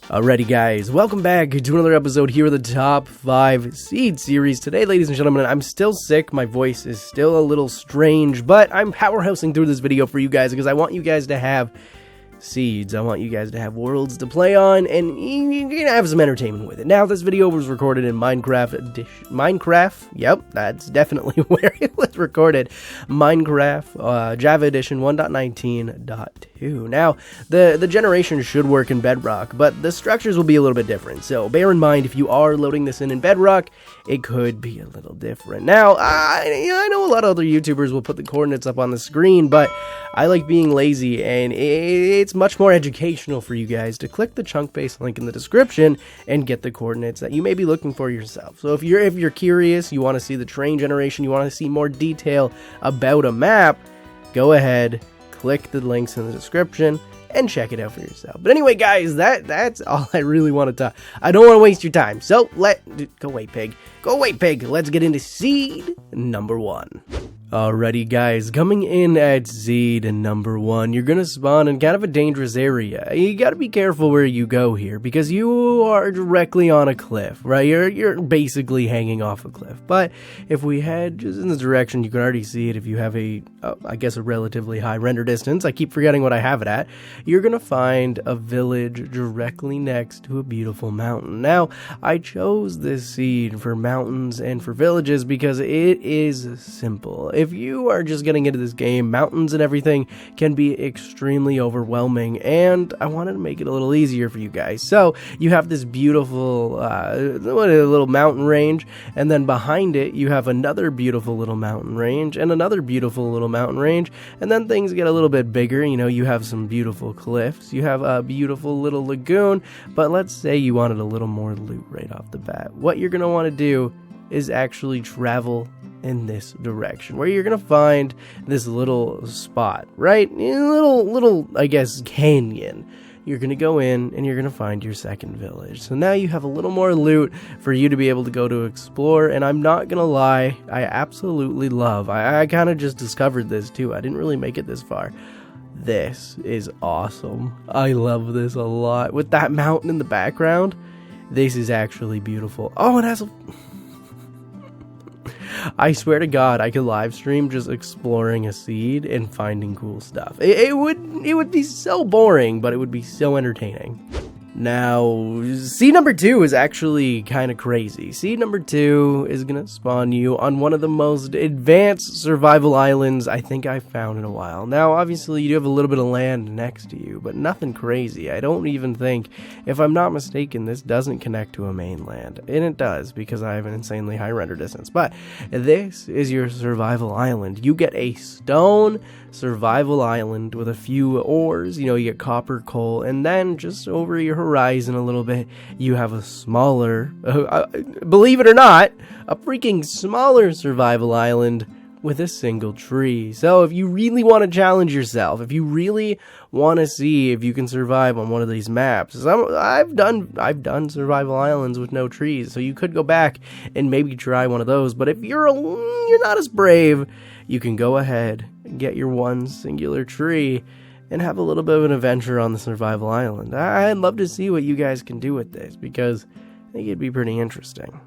Alrighty guys, welcome back to another episode here of the Top 5 Seed series. Today, ladies and gentlemen, I'm still sick, my voice is still a little strange, but I'm powerhousing through this video for you guys because I want you guys to have seeds. I want you guys to have worlds to play on, and you can have some entertainment with it. Now, this video was recorded in Minecraft, yep, that's definitely where it was recorded. Minecraft, Java Edition 1.19.2. Now, the generation should work in Bedrock, but the structures will be a little bit different, so bear in mind, if you are loading this in Bedrock, it could be a little different. Now, I know a lot of other YouTubers will put the coordinates up on the screen, but I like being lazy, and it's much more educational for you guys to click the chunk-based link in the description and get the coordinates that you may be looking for yourself. So if you're curious, you want to see the terrain generation, you want to see more detail about a map, go ahead, click the links in the description, and check it out for yourself. But anyway, guys, that's all I really want to talk. I don't want to waste your time, so go away, pig. Go away, pig. Let's get into seed number 1. Alrighty guys, coming in at seed number 1, you're gonna spawn in kind of a dangerous area. You gotta be careful where you go here, because you are directly on a cliff, right? You're basically hanging off a cliff. But if we head just in the direction, you can already see it if you have I guess a relatively high render distance. I keep forgetting what I have it at. You're gonna find a village directly next to a beautiful mountain. Now, I chose this seed for mountains and for villages because it is simple. If you are just getting into this game, mountains and everything can be extremely overwhelming, and I wanted to make it a little easier for you guys. So you have this beautiful little mountain range, and then behind it you have another beautiful little mountain range and another beautiful little mountain range, and then things get a little bit bigger. You know, you have some beautiful cliffs, you have a beautiful little lagoon, but let's say you wanted a little more loot right off the bat. What you're going to want to do is actually travel in this direction, where you're gonna find this little spot, right? A little, I guess, canyon. You're gonna go in and you're gonna find your second village. So now you have a little more loot for you to be able to go to explore, and I'm not gonna lie, I absolutely love, I kind of just discovered this too, I didn't really make it this far. This is awesome. I love this a lot. With that mountain in the background, this is actually beautiful. Oh, it has a... I swear to God, I could live stream just exploring a seed and finding cool stuff. It would be so boring, but it would be so entertaining. Now, seed number 2 is actually kind of crazy. Seed number 2 is going to spawn you on one of the most advanced survival islands I think I've found in a while. Now, obviously, you do have a little bit of land next to you, but nothing crazy. I don't even think, if I'm not mistaken, this doesn't connect to a mainland. And it does, because I have an insanely high render distance. But this is your survival island. You get a stone survival island with a few ores. You know, you get copper, coal, and then just over your horizon a little bit, you have a smaller, believe it or not, a freaking smaller survival island with a single tree. So if you really want to challenge yourself, if you really want to see if you can survive on one of these maps, I've done survival islands with no trees, so you could go back and maybe try one of those. But if you're not as brave, you can go ahead and get your one singular tree and have a little bit of an adventure on the survival island. I'd love to see what you guys can do with this, because I think it'd be pretty interesting.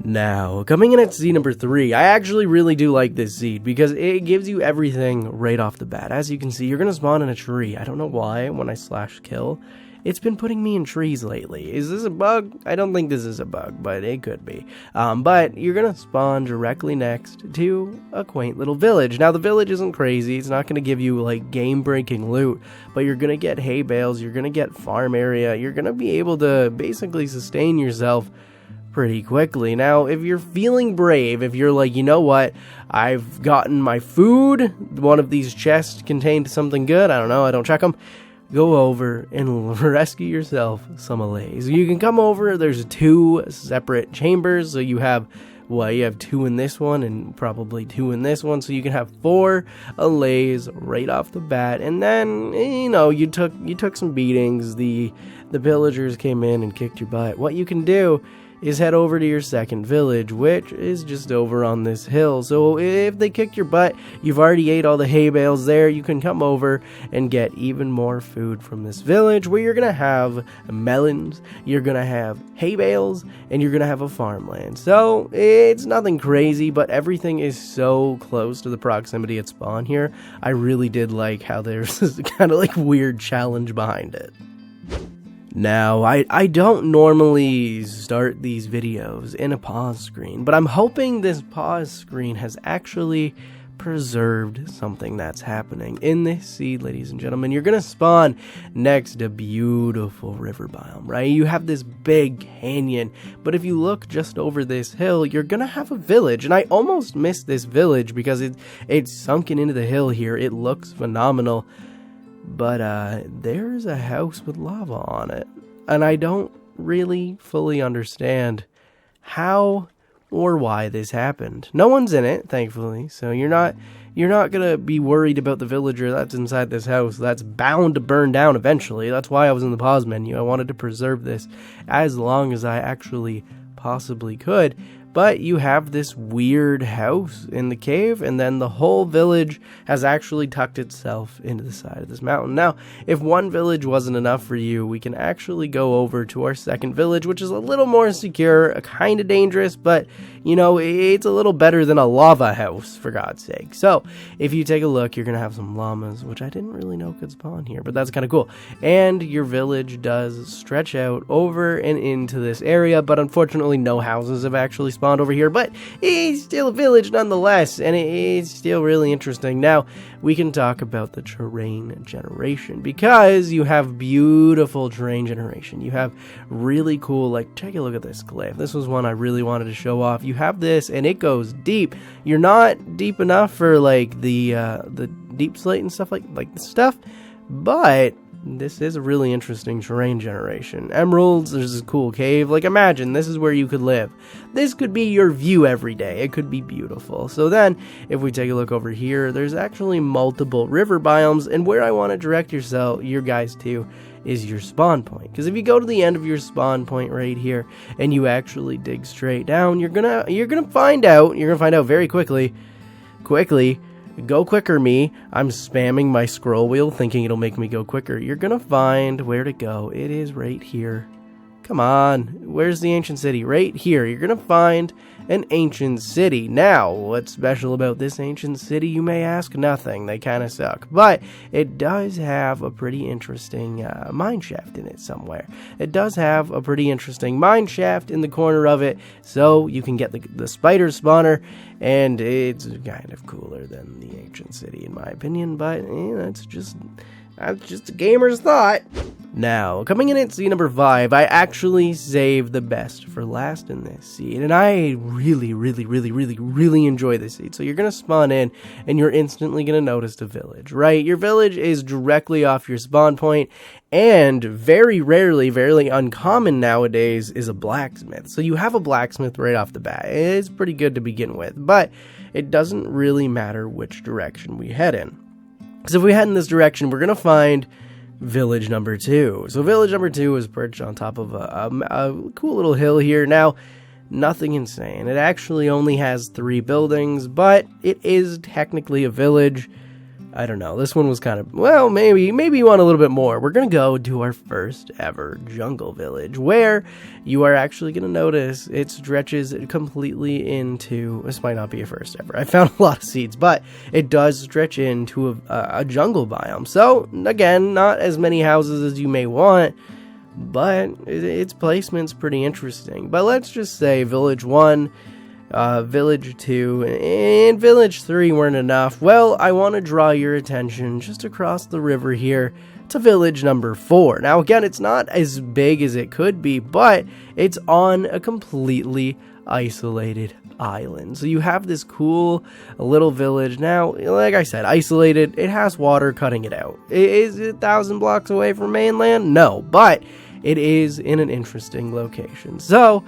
Now, coming in at seed number 3, I actually really do like this seed because it gives you everything right off the bat. As you can see, you're going to spawn in a tree. I don't know why when I /kill. It's been putting me in trees lately. Is this a bug? I don't think this is a bug, but it could be. But you're going to spawn directly next to a quaint little village. Now, the village isn't crazy. It's not going to give you, like, game-breaking loot, but you're going to get hay bales. You're going to get farm area. You're going to be able to basically sustain yourself pretty quickly. Now, if you're feeling brave, if you're like, you know what, I've gotten my food, one of these chests contained something good, I don't know, I don't check them, go over and rescue yourself some allays. You can come over, there's 2 separate chambers, so you have, well, you have 2 in this one and probably 2 in this one, so you can have 4 allays right off the bat. And then, you know, you took some beatings, the villagers came in and kicked your butt. What you can do is head over to your second village, which is just over on this hill. So if they kick your butt, you've already ate all the hay bales there, you can come over and get even more food from this village, where you're gonna have melons, you're gonna have hay bales, and you're gonna have a farmland. So it's nothing crazy, but everything is so close to the proximity at spawn here. I really did like how there's this kind of like weird challenge behind it. Now, I don't normally start these videos in a pause screen, but I'm hoping this pause screen has actually preserved something that's happening in this seed, ladies and gentlemen. You're gonna spawn next to beautiful river biome, right? You have this big canyon, but if you look just over this hill, you're gonna have a village, and I almost missed this village because it's sunken into the hill here. It looks phenomenal. But there's a house with lava on it, and I don't really fully understand how or why this happened. No one's in it, thankfully, so you're not gonna be worried about the villager that's inside this house. That's bound to burn down eventually. That's why I was in the pause menu. I wanted to preserve this as long as I actually possibly could. But you have this weird house in the cave, and then the whole village has actually tucked itself into the side of this mountain. Now, if one village wasn't enough for you, we can actually go over to our second village, which is a little more secure, kind of dangerous, but, you know, it's a little better than a lava house, for God's sake. So, if you take a look, you're going to have some llamas, which I didn't really know could spawn here, but that's kind of cool. And your village does stretch out over and into this area, but unfortunately no houses have actually spawned over here, but it's still a village nonetheless, and it's still really interesting. Now, we can talk about the terrain generation, because you have beautiful terrain generation. You have really cool, like, take a look at this cliff. This was one I really wanted to show off. You have this, and it goes deep. You're not deep enough for, like, the deep slate and stuff like this stuff, but this is a really interesting terrain generation. Emeralds, there's this cool cave. Like, imagine, this is where you could live. This could be your view every day. It could be beautiful. So then, if we take a look over here, there's actually multiple river biomes, and where I want to direct your guys to is your spawn point. Because if you go to the end of your spawn point right here, and you actually dig straight down, you're gonna find out very quickly, go quicker me. I'm spamming my scroll wheel thinking it'll make me go quicker. You're gonna find where to go. It is right here. Come on. Where's the ancient city? Right here. You're gonna find an ancient city. Now, what's special about this ancient city, you may ask? Nothing. They kind of suck. But it does have a pretty interesting mine shaft in it somewhere. It does have a pretty interesting mine shaft in the corner of it, so you can get the spider spawner, and it's kind of cooler than the ancient city in my opinion, but that's just a gamer's thought. Now, coming in at seed number 5, I actually saved the best for last in this seed, and I really enjoy this seed. So you're going to spawn in, and you're instantly going to notice the village, right? Your village is directly off your spawn point, and very rarely, very uncommon nowadays, is a blacksmith. So you have a blacksmith right off the bat. It's pretty good to begin with, but it doesn't really matter which direction we head in. Because if we head in this direction, we're going to find village number 2. So village number 2 is perched on top of a cool little hill here. Now, nothing insane. It actually only has 3 buildings, but it is technically a village. I don't know. This one was kind of, well, maybe you want a little bit more. We're going to go to our first ever jungle village, where you are actually going to notice it stretches completely into, this might not be a first ever. I found a lot of seeds, but it does stretch into a jungle biome. So, again, not as many houses as you may want, but its placement's pretty interesting. But let's just say village 1, village 2, and village 3 weren't enough. Well, I want to draw your attention just across the river here to village number 4. Now, again, it's not as big as it could be, but it's on a completely isolated island. So you have this cool little village. Now, like I said, isolated. It has water cutting it out. Is it 1,000 blocks away from mainland? No, but it is in an interesting location. So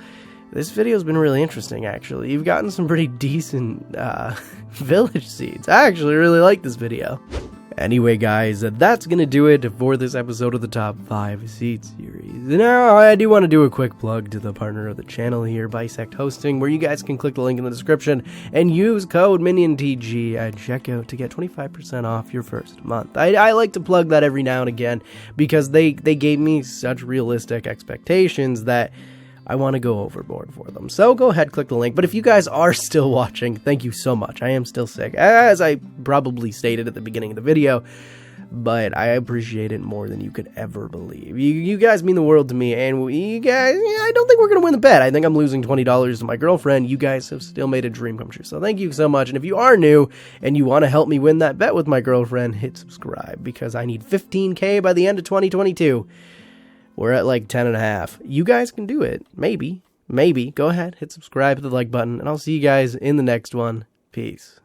this video's been really interesting, actually. You've gotten some pretty decent village seeds. I actually really like this video. Anyway, guys, that's going to do it for this episode of the Top 5 Seeds series. Now, I do want to do a quick plug to the partner of the channel here, Bisect Hosting, where you guys can click the link in the description and use code MinionTG at checkout to get 25% off your first month. I like to plug that every now and again because they gave me such realistic expectations that I want to go overboard for them. So go ahead, click the link. But if you guys are still watching, thank you so much. I am still sick, as I probably stated at the beginning of the video, but I appreciate it more than you could ever believe. You guys mean the world to me, and you guys, I don't think we're going to win the bet. I think I'm losing $20 to my girlfriend. You guys have still made a dream come true, so thank you so much. And if you are new and you want to help me win that bet with my girlfriend, hit subscribe, because I need 15K by the end of 2022. We're at like 10.5. You guys can do it. Maybe. Go ahead, hit subscribe, hit the like button, and I'll see you guys in the next one. Peace.